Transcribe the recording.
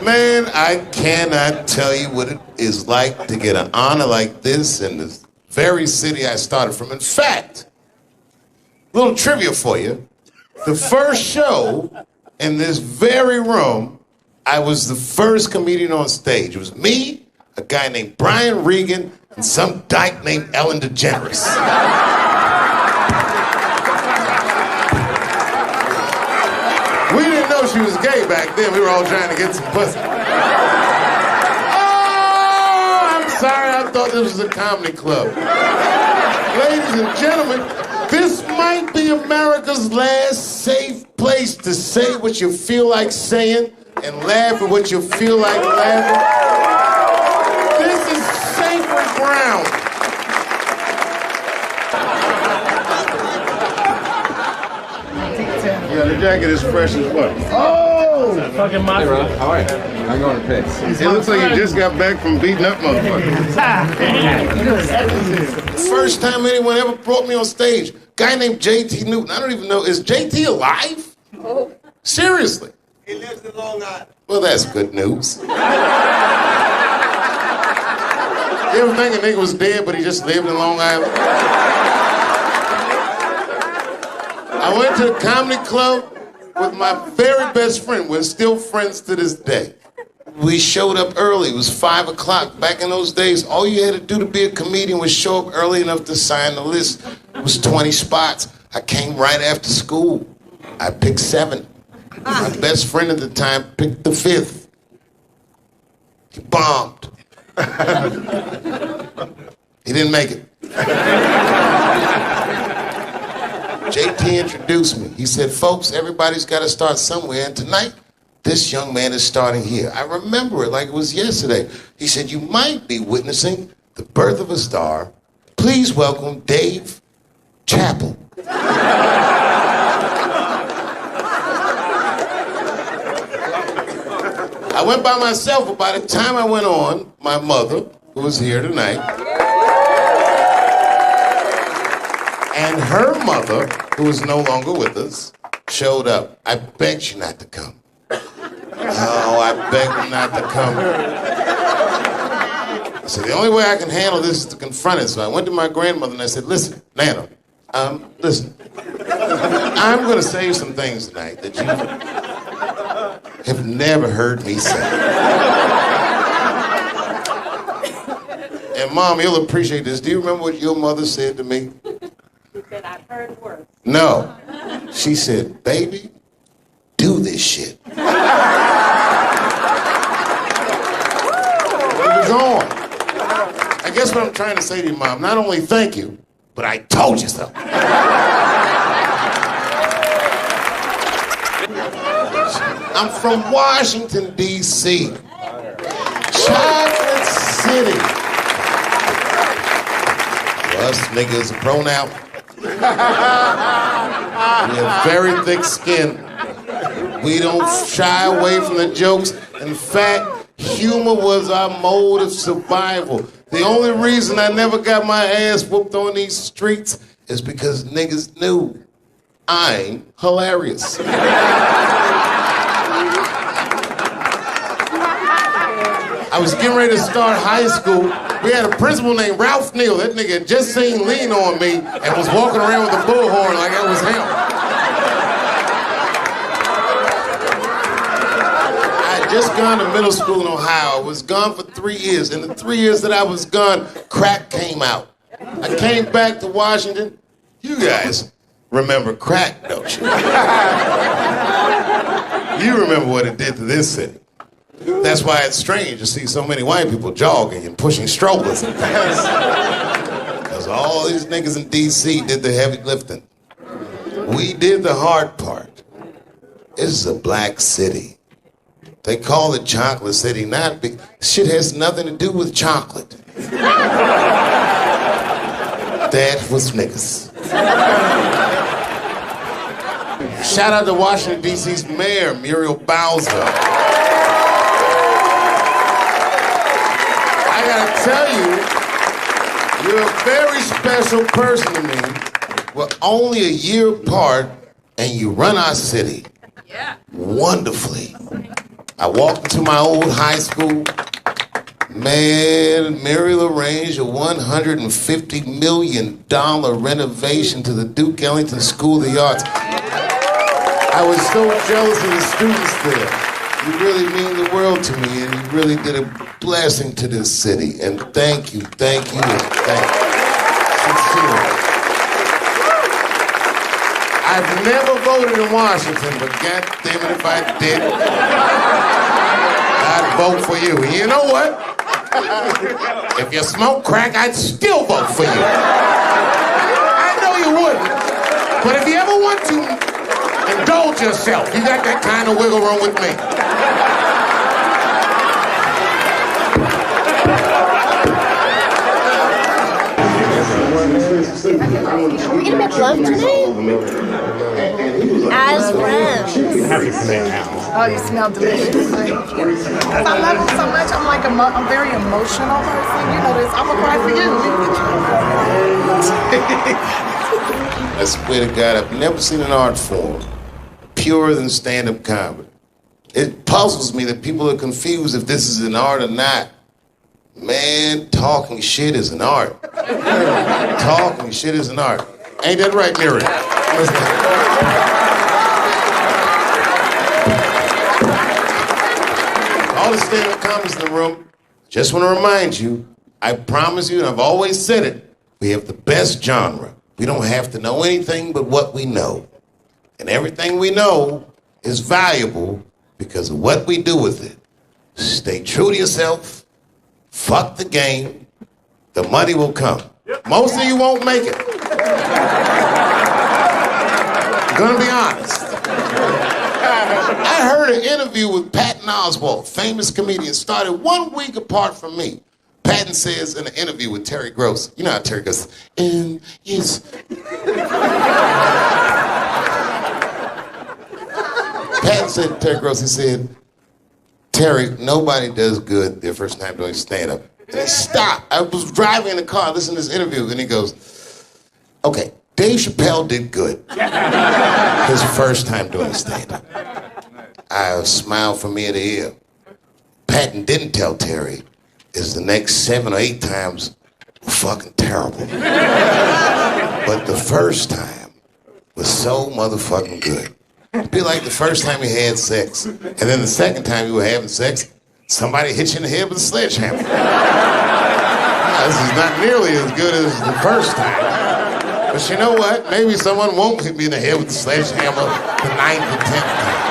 Man, I cannot tell you what it is like to get an honor like this in this very city I started from. In fact, little trivia for you. The first show in this very room, I was the first comedian on stage. It was me, a guy named Brian Regan, and some dyke named Ellen DeGeneres. We didn't know she was gay back then. We were all trying to get some pussy. Oh, I'm sorry. I thought this was a comedy club. Ladies and gentlemen, this might be America's last safe place to say what you feel like saying and laugh at what you feel like laughing. This is sacred ground. Yeah, the jacket is fresh as what? Oh! Fucking my. Hey, Ron. How are you? I'm going to piss. It looks like you just got back from beating up motherfuckers. First time anyone ever brought me on stage. Guy named JT Newton. I don't even know. Is JT alive? Oh. Seriously? He lives in Long Island. Well, that's good news. You ever think a nigga was dead, but he just lived in Long Island? I went to the comedy club with my very best friend. We're still friends to this day. We showed up early. It was 5 o'clock. Back in those days, all you had to do to be a comedian was show up early enough to sign the list. It was 20 spots. I came right after school. I picked 7. My best friend at the time picked the 5th. He bombed. He didn't make it. JT introduced me. He said, folks, everybody's got to start somewhere, and tonight, this young man is starting here. I remember it like it was yesterday. He said, you might be witnessing the birth of a star. Please welcome Dave Chappelle. I went by myself, but by the time I went on, my mother, who was here tonight, and her mother, who is no longer with us, showed up. I begged you not to come. Oh, I begged her not to come. I said, the only way I can handle this is to confront it. So I went to my grandmother and I said, listen, Nana, listen. I'm going to say you some things tonight that you have never heard me say. And Mom, you'll appreciate this. Do you remember what your mother said to me? She said, I've heard worse. No. She said, baby, do this shit. It was on. I guess what I'm trying to say to you, Mom, not only thank you, but I told you so. I'm from Washington, D.C. Chocolate City. Us niggas are pronoun. We have very thick skin. We don't shy away from the jokes. In fact, humor was our mode of survival. The only reason I never got my ass whooped on these streets is because niggas knew I'm hilarious. I was getting ready to start high school. We had a principal named Ralph Neal. That nigga had just seen Lean on Me and was walking around with a bullhorn like that was him. I had just gone to middle school in Ohio. I was gone for 3 years. In the 3 years that I was gone, crack came out. I came back to Washington. You guys remember crack, don't you? You remember what it did to this city. That's why it's strange to see so many white people jogging and pushing strollers and things. Because all these niggas in D.C. did the heavy lifting. We did the hard part. This is a black city. They call it Chocolate City, not because shit has nothing to do with chocolate. That was niggas. Shout out to Washington, D.C.'s mayor, Muriel Bowser. I gotta tell you, you're a very special person to me. We're only a year apart, and you run our city wonderfully. I walked into my old high school. Man, Muriel arranged a $150 million renovation to the Duke Ellington School of the Arts. I was so jealous of the students there. You really mean the world to me, and you really did a blessing to this city. And thank you, and thank you. Sincerely. I've never voted in Washington, but God damn it if I did, I'd vote for you. And you know what? If you smoke crack, I'd still vote for you. I know you wouldn't. But if you ever want to indulge yourself, you got that kind of wiggle room with me. Are we gonna make love tonight? As friends. Happy to make now. Oh, you smell delicious. Because I love him so much. I'm like I'm very emotional person. You know this. I'm gonna cry for you. I swear to God, I've never seen an art form purer than stand-up comedy. It puzzles me that people are confused if this is an art or not. Man, talking shit is an art. Talking shit is an art. Ain't that right, Mary? All the stand-up comics in the room, just want to remind you, I promise you, and I've always said it, we have the best genre. We don't have to know anything but what we know. And everything we know is valuable because of what we do with it. Stay true to yourself. Fuck the game. The money will come. Most of you won't make it. I'm gonna be honest. I heard an interview with Patton Oswalt, famous comedian, started 1 week apart from me. Patton says in an interview with Terry Gross, you know how Terry goes, yes. Patton said to Terry Gross, he said, Terry, nobody does good their first time doing stand-up. And he stopped. I was driving in the car listening to this interview, and he goes, okay, Dave Chappelle did good his first time doing stand-up. I smiled from ear to ear. Patton didn't tell Terry is the next 7 or 8 times were fucking terrible. But the first time was so motherfucking good. It'd be like the first time you had sex, and then the second time you were having sex, somebody hit you in the head with a sledgehammer. This is not nearly as good as the first time. But you know what? Maybe someone won't hit me in the head with the sledgehammer the 9th or 10th time.